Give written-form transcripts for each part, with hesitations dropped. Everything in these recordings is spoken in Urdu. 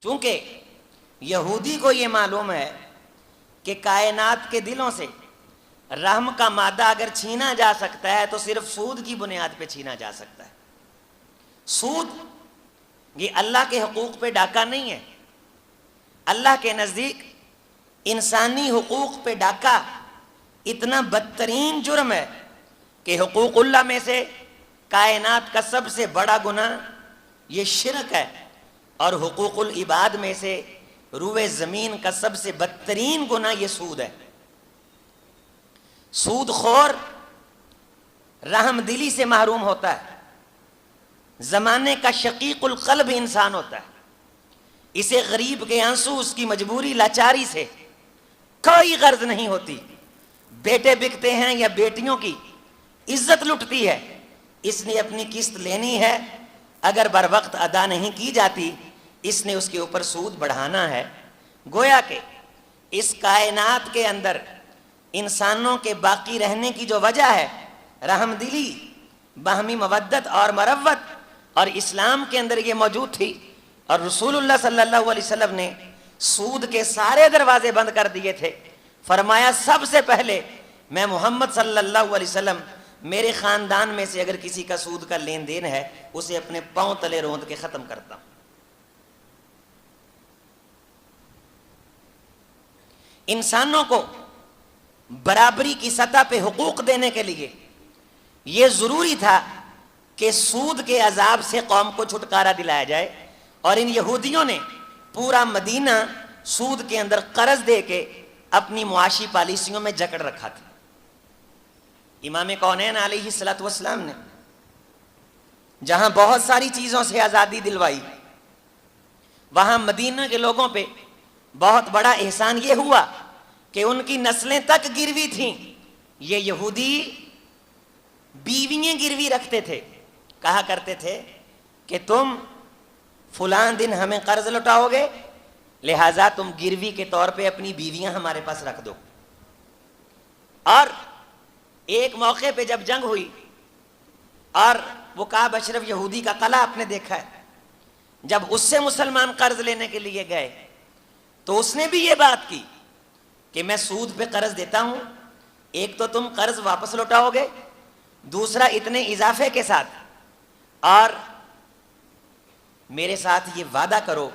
چونکہ یہودی کو یہ معلوم ہے کہ کائنات کے دلوں سے رحم کا مادہ اگر چھینا جا سکتا ہے تو صرف سود کی بنیاد پہ چھینا جا سکتا ہے. سود یہ اللہ کے حقوق پہ ڈاکہ نہیں ہے. اللہ کے نزدیک انسانی حقوق پہ ڈاکہ اتنا بدترین جرم ہے کہ حقوق اللہ میں سے کائنات کا سب سے بڑا گناہ یہ شرک ہے، اور حقوق العباد میں سے روئے زمین کا سب سے بدترین گناہ یہ سود ہے. سود خور رحم دلی سے محروم ہوتا ہے، زمانے کا شقیق القلب انسان ہوتا ہے. اسے غریب کے آنسو، اس کی مجبوری لاچاری سے کوئی غرض نہیں ہوتی. بیٹے بکتے ہیں یا بیٹیوں کی عزت لٹتی ہے، اس نے اپنی قسط لینی ہے، اگر بر وقت ادا نہیں کی جاتی اس نے اس کے اوپر سود بڑھانا ہے. گویا کہ اس کائنات کے اندر انسانوں کے باقی رہنے کی جو وجہ ہے رحم دلی، باہمی مودت اور مروت، اور اسلام کے اندر یہ موجود تھی. اور رسول اللہ صلی اللہ علیہ وسلم نے سود کے سارے دروازے بند کر دیے تھے. فرمایا سب سے پہلے میں محمد صلی اللہ علیہ وسلم میرے خاندان میں سے اگر کسی کا سود کا لین دین ہے اسے اپنے پاؤں تلے روند کے ختم کرتا ہوں. انسانوں کو برابری کی سطح پہ حقوق دینے کے لیے یہ ضروری تھا کہ سود کے عذاب سے قوم کو چھٹکارا دلایا جائے، اور ان یہودیوں نے پورا مدینہ سود کے اندر قرض دے کے اپنی معاشی پالیسیوں میں جکڑ رکھا تھا. امام کونین علیہ الصلوۃ والسلام نے جہاں بہت ساری چیزوں سے آزادی دلوائی، وہاں مدینہ کے لوگوں پہ بہت بڑا احسان یہ ہوا کہ ان کی نسلیں تک گروی تھیں. یہ یہودی بیویاں گروی رکھتے تھے، کہا کرتے تھے کہ تم فلاں دن ہمیں قرض لوٹاؤ گے، لہٰذا تم گروی کے طور پہ اپنی بیویاں ہمارے پاس رکھ دو. اور ایک موقع پہ جب جنگ ہوئی اور وہ کعب اشرف یہودی کا قلعہ آپ نے دیکھا ہے، جب اس سے مسلمان قرض لینے کے لیے گئے تو اس نے بھی یہ بات کی کہ میں سود پہ قرض دیتا ہوں، ایک تو تم قرض واپس لوٹاؤ گے، دوسرا اتنے اضافے کے ساتھ، اور میرے ساتھ یہ وعدہ کرو،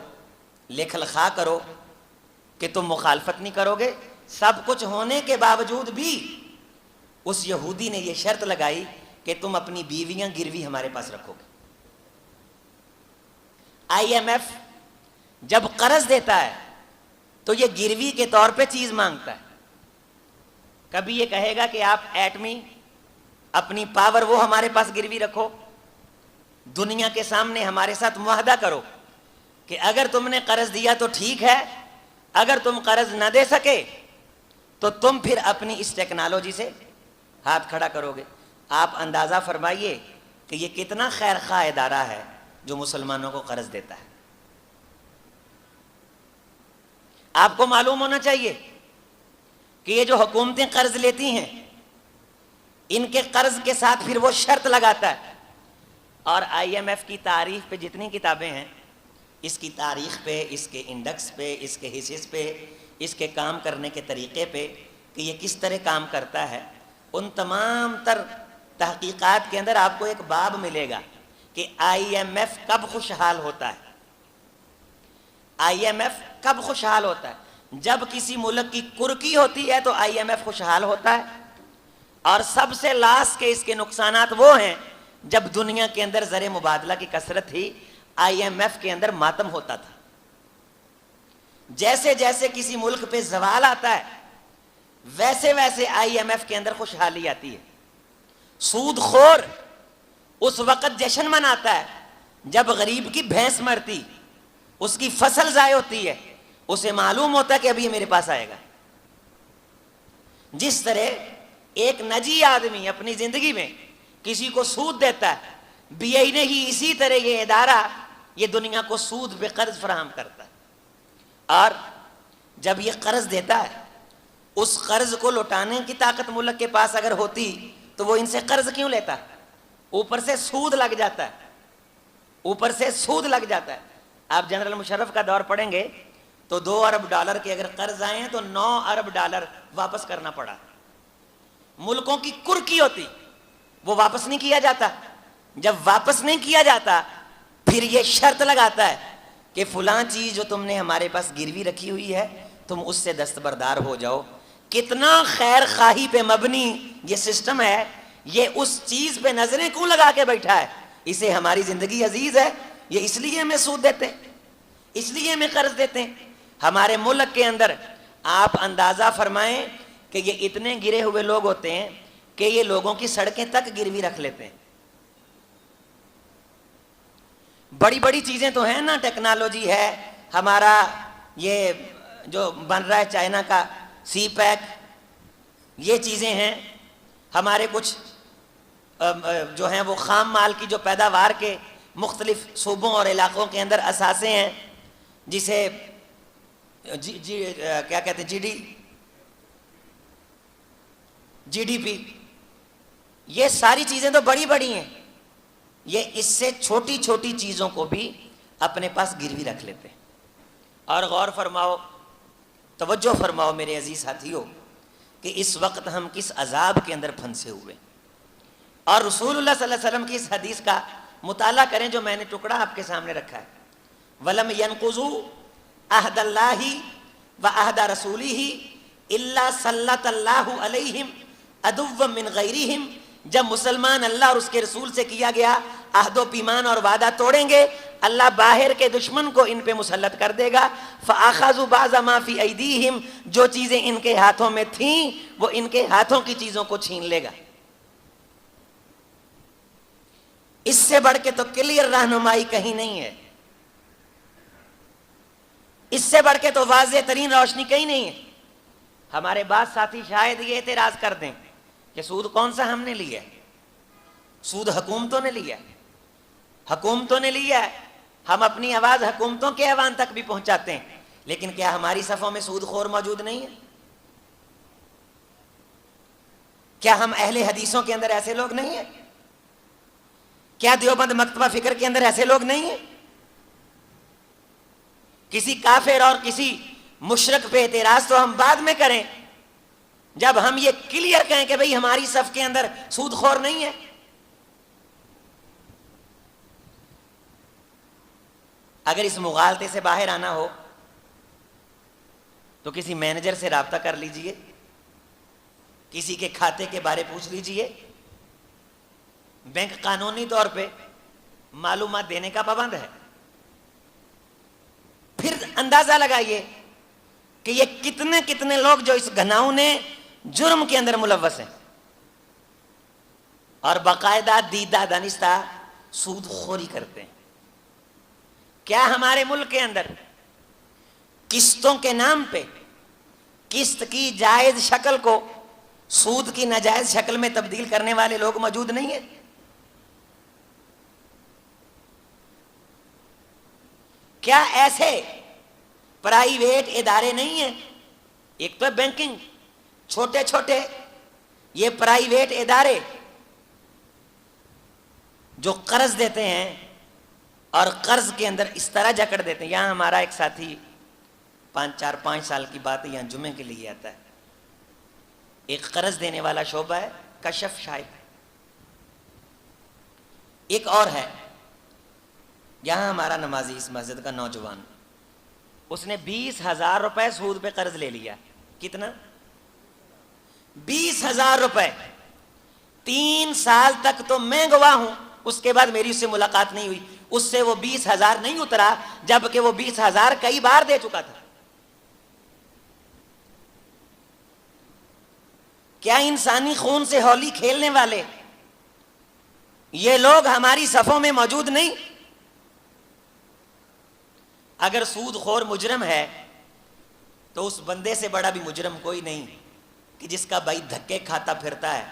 لکھ لکھا کرو کہ تم مخالفت نہیں کرو گے. سب کچھ ہونے کے باوجود بھی اس یہودی نے یہ شرط لگائی کہ تم اپنی بیویاں گروی ہمارے پاس رکھو گے. آئی ایم ایف جب قرض دیتا ہے تو یہ گروی کے طور پہ چیز مانگتا ہے. کبھی یہ کہے گا کہ آپ ایٹمی اپنی پاور وہ ہمارے پاس گروی رکھو، دنیا کے سامنے ہمارے ساتھ معاہدہ کرو کہ اگر تم نے قرض دیا تو ٹھیک ہے، اگر تم قرض نہ دے سکے تو تم پھر اپنی اس ٹیکنالوجی سے ہاتھ کھڑا کرو گے. آپ اندازہ فرمائیے کہ یہ کتنا خیر خواہ ادارہ ہے جو مسلمانوں کو قرض دیتا ہے. آپ کو معلوم ہونا چاہیے کہ یہ جو حکومتیں قرض لیتی ہیں ان کے قرض کے ساتھ پھر وہ شرط لگاتا ہے. اور آئی ایم ایف کی تاریخ پہ جتنی کتابیں ہیں، اس کی تاریخ پہ، اس کے انڈیکس پہ، اس کے حصص پہ، اس کے کام کرنے کے طریقے پہ کہ یہ کس طرح کام کرتا ہے، ان تمام تر تحقیقات کے اندر آپ کو ایک باب ملے گا کہ آئی ایم ایف کب خوشحال ہوتا ہے. آئی ایم ایف کب خوشحال ہوتا ہے؟ جب کسی ملک کی کرکی ہوتی ہے تو آئی ایم ایف خوشحال ہوتا ہے، اور سب سے لاس کے اس کے نقصانات وہ ہیں جب دنیا کے اندر زر مبادلہ کی کثرت تھی، آئی ایم ایف کے اندر ماتم ہوتا تھا. جیسے جیسے کسی ملک پہ زوال آتا ہے ویسے ویسے آئی ایم ایف کے اندر خوشحالی آتی ہے. سود خور اس وقت جشن مناتا ہے جب غریب کی بھینس مرتی، اس کی فصل ضائع ہوتی ہے، اسے معلوم ہوتا ہے کہ ابھی یہ میرے پاس آئے گا. جس طرح ایک نجی آدمی اپنی زندگی میں کسی کو سود دیتا ہے، بی آئی نے ہی اسی طرح یہ ادارہ یہ دنیا کو سود پہ قرض فراہم کرتا ہے. اور جب یہ قرض دیتا ہے اس قرض کو لوٹانے کی طاقت ملک کے پاس اگر ہوتی تو وہ ان سے قرض کیوں لیتا؟ اوپر سے سود لگ جاتا ہے، اوپر سے سود لگ جاتا ہے. آپ جنرل مشرف کا دور پڑھیں گے تو $2 ارب کے اگر قرض آئے ہیں تو $9 ارب واپس کرنا پڑا. ملکوں کی کرکی ہوتی، وہ واپس نہیں کیا جاتا. جب واپس نہیں کیا جاتا پھر یہ شرط لگاتا ہے کہ فلاں چیز جو تم نے ہمارے پاس گروی رکھی ہوئی ہے تم اس سے دستبردار ہو جاؤ. کتنا خیر خواہی پہ مبنی یہ سسٹم ہے. یہ اس چیز پہ نظریں کیوں لگا کے بیٹھا ہے؟ اسے ہماری زندگی عزیز ہے، یہ اس لیے ہمیں سود دیتے ہیں، اس لیے ہمیں قرض دیتے ہیں. ہمارے ملک کے اندر آپ اندازہ فرمائیں کہ یہ اتنے گرے ہوئے لوگ ہوتے ہیں کہ یہ لوگوں کی سڑکیں تک گروی رکھ لیتے ہیں. بڑی بڑی چیزیں تو ہیں نا، ٹیکنالوجی ہے، ہمارا یہ جو بن رہا ہے چائنا کا سی پیک، یہ چیزیں ہیں. ہمارے کچھ جو ہیں وہ خام مال کی جو پیداوار کے مختلف صوبوں اور علاقوں کے اندر اثاثے ہیں، جسے کیا کہتے ہیں جی ڈی پی. یہ ساری چیزیں تو بڑی بڑی ہیں، یہ اس سے چھوٹی چھوٹی چیزوں کو بھی اپنے پاس گروی رکھ لیتے ہیں. اور غور فرماؤ، توجہ فرماؤ میرے عزیز ساتھیو کہ اس وقت ہم کس عذاب کے اندر پھنسے ہوئے. اور رسول اللہ صلی اللہ علیہ وسلم کی اس حدیث کا مطالعہ کریں جو میں نے ٹکڑا آپ کے سامنے رکھا ہے. وَلَمْ يَنْقُضُوا عَهْدَ اللَّهِ وَعَهْدَ رَسُولِهِ إِلَّا سَلَّطَ اللَّهُ عَلَيْهِمْ عَدُوًّا مِّنْ غَيْرِهِمْ. جب مسلمان اللہ اور اس کے رسول سے کیا گیا عہد و پیمان اور وعدہ توڑیں گے، اللہ باہر کے دشمن کو ان پہ مسلط کر دے گا. فَأَخَذُوا بَعْضَ مَا فِي أَيْدِيهِمْ، جو چیزیں ان کے ہاتھوں میں تھیں وہ ان کے ہاتھوں کی چیزوں کو چھین لے گا. اس سے بڑھ کے تو کلیئر رہنمائی کہیں نہیں ہے، اس سے بڑھ کے تو واضح ترین روشنی کہیں نہیں ہے. ہمارے بعض ساتھی شاید یہ اعتراض کر دیں کہ سود کون سا ہم نے لیا ہے؟ سود حکومتوں نے لیا ہے، حکومتوں نے لیا ہے. ہم اپنی آواز حکومتوں کے ایوان تک بھی پہنچاتے ہیں، لیکن کیا ہماری صفوں میں سود خور موجود نہیں ہے؟ کیا ہم اہل حدیثوں کے اندر ایسے لوگ نہیں ہیں؟ کیا دیوبند مکتبہ فکر کے اندر ایسے لوگ نہیں ہیں؟ کسی کافر اور کسی مشرک پہ اعتراض تو ہم بعد میں کریں جب ہم یہ کلیئر کہیں کہ بھئی ہماری صف کے اندر سود خور نہیں ہے. اگر اس مغالطے سے باہر آنا ہو تو کسی مینیجر سے رابطہ کر لیجئے، کسی کے کھاتے کے بارے پوچھ لیجئے. بینک قانونی طور پہ معلومات دینے کا پابند ہے. پھر اندازہ لگائیے کہ یہ کتنے کتنے لوگ جو اس گھناؤنے جرم کے اندر ملوث ہیں اور باقاعدہ دیدہ دانستہ سود خوری کرتے ہیں. کیا ہمارے ملک کے اندر قسطوں کے نام پہ قسط کی جائز شکل کو سود کی ناجائز شکل میں تبدیل کرنے والے لوگ موجود نہیں ہیں؟ کیا ایسے پرائیویٹ ادارے نہیں ہیں؟ ایک تو بینکنگ، چھوٹے چھوٹے یہ پرائیویٹ ادارے جو قرض دیتے ہیں اور قرض کے اندر اس طرح جکڑ دیتے ہیں. یہاں ہمارا ایک ساتھی 5 سال کی بات ہے، یہاں جمعے کے لیے آتا ہے. ایک قرض دینے والا شعبہ ہے کشف شاہد، ایک اور ہے یہاں ہمارا نمازی اس مسجد کا نوجوان، اس نے 20,000 روپے سود پہ قرض لے لیا. کتنا؟ 20,000 روپے. 3 سال تک تو میں گواہ ہوں، اس کے بعد میری اس سے ملاقات نہیں ہوئی. اس سے وہ 20,000 نہیں اترا جبکہ وہ 20,000 کئی بار دے چکا تھا. کیا انسانی خون سے ہولی کھیلنے والے یہ لوگ ہماری صفوں میں موجود نہیں؟ اگر سود خور مجرم ہے تو اس بندے سے بڑا بھی مجرم کوئی نہیں کہ جس کا بھائی دھکے کھاتا پھرتا ہے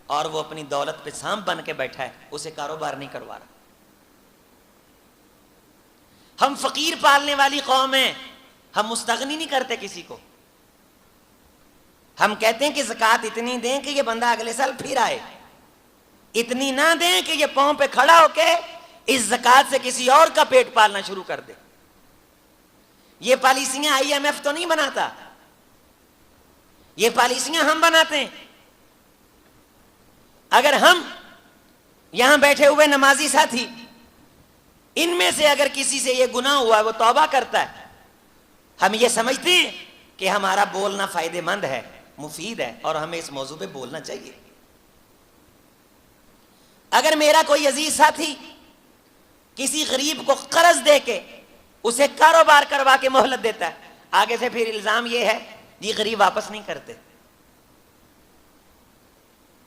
اور وہ اپنی دولت پہ سانپ بن کے بیٹھا ہے، اسے کاروبار نہیں کروا رہا. ہم فقیر پالنے والی قوم ہیں، ہم مستغنی نہیں کرتے کسی کو. ہم کہتے ہیں کہ زکوٰۃ اتنی دیں کہ یہ بندہ اگلے سال پھر آئے، اتنی نہ دیں کہ یہ پاؤں پہ کھڑا ہو کے اس زکوٰۃ سے کسی اور کا پیٹ پالنا شروع کر دے. یہ پالیسیاں IMF تو نہیں بناتا، یہ پالیسیاں ہم بناتے ہیں۔ اگر ہم یہاں بیٹھے ہوئے نمازی ساتھی ان میں سے اگر کسی سے یہ گناہ ہوا وہ توبہ کرتا ہے، ہم یہ سمجھتے ہیں کہ ہمارا بولنا فائدہ مند ہے، مفید ہے، اور ہمیں اس موضوع پہ بولنا چاہیے۔ اگر میرا کوئی عزیز ساتھی کسی غریب کو قرض دے کے اسے کاروبار کروا کے مہلت دیتا ہے، آگے سے پھر الزام یہ ہے یہ غریب واپس نہیں کرتے۔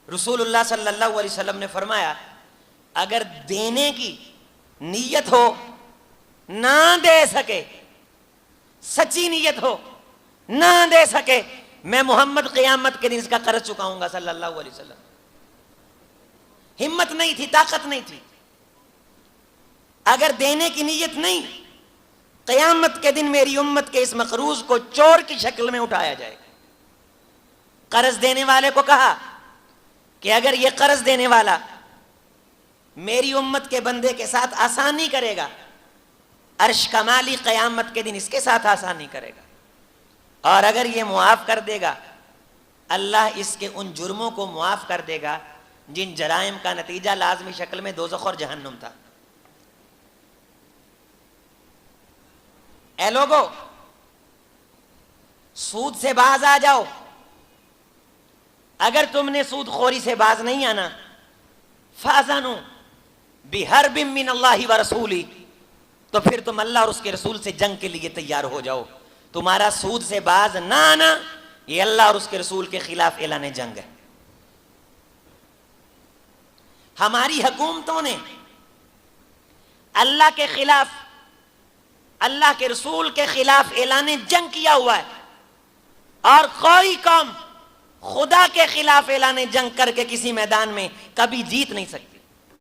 رسول اللہ صلی اللہ علیہ وسلم نے فرمایا اگر دینے کی نیت ہو نہ دے سکے، سچی نیت ہو نہ دے سکے، میں محمد قیامت کے دن اس کا قرض چکاؤں گا صلی اللہ علیہ وسلم۔ ہمت نہیں تھی، طاقت نہیں تھی، اگر دینے کی نیت نہیں، قیامت کے دن میری امت کے اس مقروض کو چور کی شکل میں اٹھایا جائے گا۔ قرض دینے والے کو کہا کہ اگر یہ قرض دینے والا میری امت کے بندے کے ساتھ آسانی کرے گا، عرش کا مالی قیامت کے دن اس کے ساتھ آسانی کرے گا، اور اگر یہ معاف کر دے گا اللہ اس کے ان جرموں کو معاف کر دے گا جن جرائم کا نتیجہ لازمی شکل میں دوزخ اور جہنم تھا۔ اے لوگو، سود سے باز آ جاؤ۔ اگر تم نے سود خوری سے باز نہیں آنا، فَأَذَنُوا بِحَرْبٍ مِّنَ اللَّهِ وَرَسُولِهِ، تو پھر تم اللہ اور اس کے رسول سے جنگ کے لیے تیار ہو جاؤ۔ تمہارا سود سے باز نہ آنا یہ اللہ اور اس کے رسول کے خلاف اعلان جنگ ہے۔ ہماری حکومتوں نے اللہ کے خلاف، اللہ کے رسول کے خلاف اعلان جنگ کیا ہوا ہے، اور کوئی قوم خدا کے خلاف اعلان جنگ کر کے کسی میدان میں کبھی جیت نہیں سکتی۔